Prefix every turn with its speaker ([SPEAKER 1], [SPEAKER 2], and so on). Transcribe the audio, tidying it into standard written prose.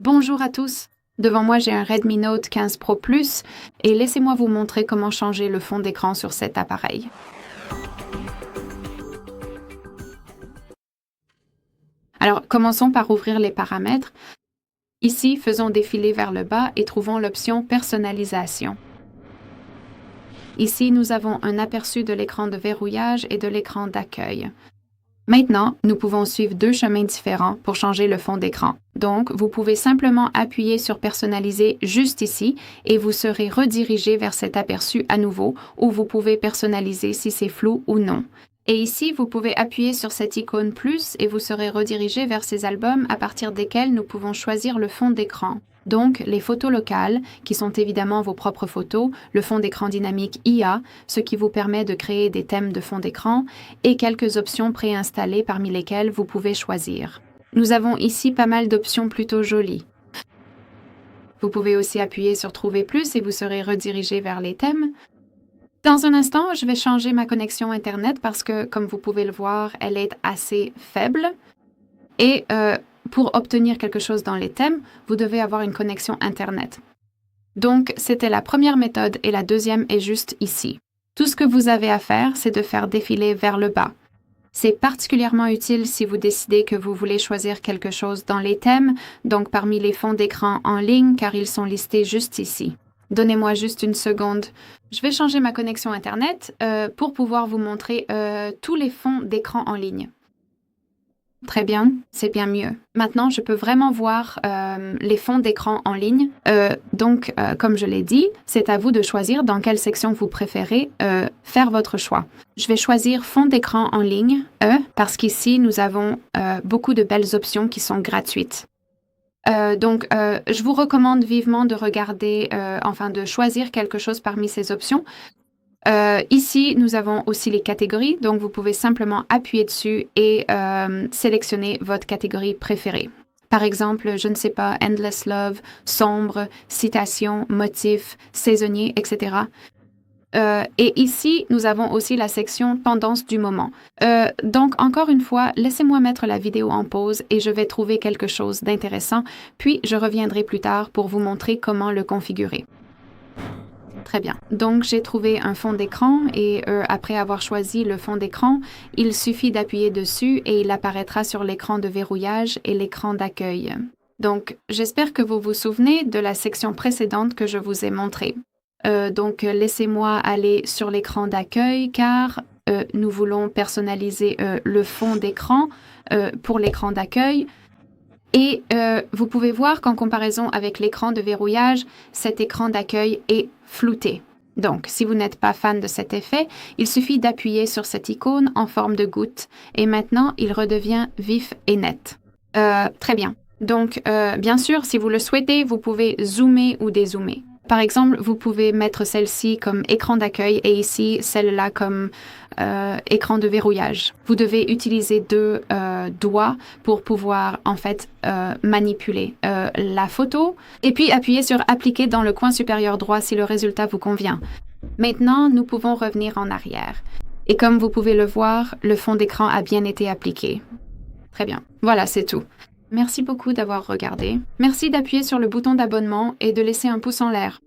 [SPEAKER 1] Bonjour à tous. Devant moi, j'ai un Redmi Note 15 Pro Plus et laissez-moi vous montrer comment changer le fond d'écran sur cet appareil. Alors, commençons par ouvrir les paramètres. Ici, faisons défiler vers le bas et trouvons l'option Personnalisation. Ici, nous avons un aperçu de l'écran de verrouillage et de l'écran d'accueil. Maintenant, nous pouvons suivre deux chemins différents pour changer le fond d'écran. Donc, vous pouvez simplement appuyer sur Personnaliser juste ici et vous serez redirigé vers cet aperçu à nouveau où vous pouvez personnaliser si c'est flou ou non. Et ici, vous pouvez appuyer sur cette icône plus et vous serez redirigé vers ces albums à partir desquels nous pouvons choisir le fond d'écran. Donc, les photos locales, qui sont évidemment vos propres photos, le fond d'écran dynamique IA, ce qui vous permet de créer des thèmes de fond d'écran, et quelques options préinstallées parmi lesquelles vous pouvez choisir. Nous avons ici pas mal d'options plutôt jolies. Vous pouvez aussi appuyer sur Trouver plus et vous serez redirigé vers les thèmes. Dans un instant, je vais changer ma connexion Internet parce que, comme vous pouvez le voir, elle est assez faible. Et pour obtenir quelque chose dans les thèmes, vous devez avoir une connexion Internet. Donc, c'était la première méthode et la deuxième est juste ici. Tout ce que vous avez à faire, c'est de faire défiler vers le bas. C'est particulièrement utile si vous décidez que vous voulez choisir quelque chose dans les thèmes, donc parmi les fonds d'écran en ligne, car ils sont listés juste ici. Donnez-moi juste une seconde. Je vais changer ma connexion Internet pour pouvoir vous montrer tous les fonds d'écran en ligne. Très bien, c'est bien mieux. Maintenant, je peux vraiment voir les fonds d'écran en ligne. Donc, comme je l'ai dit, c'est à vous de choisir dans quelle section vous préférez faire votre choix. Je vais choisir fond d'écran en ligne, parce qu'ici, nous avons beaucoup de belles options qui sont gratuites. Donc, je vous recommande vivement de regarder, de choisir quelque chose parmi ces options. Ici, nous avons aussi les catégories, donc vous pouvez simplement appuyer dessus et sélectionner votre catégorie préférée. Par exemple, je ne sais pas, Endless Love, sombre, citation, motif, saisonnier, etc. Et ici, nous avons aussi la section tendance du moment. Donc, encore une fois, laissez-moi mettre la vidéo en pause et je vais trouver quelque chose d'intéressant, puis je reviendrai plus tard pour vous montrer comment le configurer. Très bien. Donc, j'ai trouvé un fond d'écran et après avoir choisi le fond d'écran, il suffit d'appuyer dessus et il apparaîtra sur l'écran de verrouillage et l'écran d'accueil. Donc, j'espère que vous vous souvenez de la section précédente que je vous ai montrée. Donc, laissez-moi aller sur l'écran d'accueil car nous voulons personnaliser le fond d'écran pour l'écran d'accueil. Et vous pouvez voir qu'en comparaison avec l'écran de verrouillage, cet écran d'accueil est flouté. Donc, si vous n'êtes pas fan de cet effet, il suffit d'appuyer sur cette icône en forme de goutte et maintenant, il redevient vif et net. Très bien. Donc, bien sûr, si vous le souhaitez, vous pouvez zoomer ou dézoomer. Par exemple, vous pouvez mettre celle-ci comme écran d'accueil et ici, celle-là comme écran de verrouillage. Vous devez utiliser deux doigts pour pouvoir, manipuler la photo et puis appuyer sur « Appliquer » dans le coin supérieur droit si le résultat vous convient. Maintenant, nous pouvons revenir en arrière. Et comme vous pouvez le voir, le fond d'écran a bien été appliqué. Très bien. Voilà, c'est tout. Merci beaucoup d'avoir regardé. Merci d'appuyer sur le bouton d'abonnement et de laisser un pouce en l'air.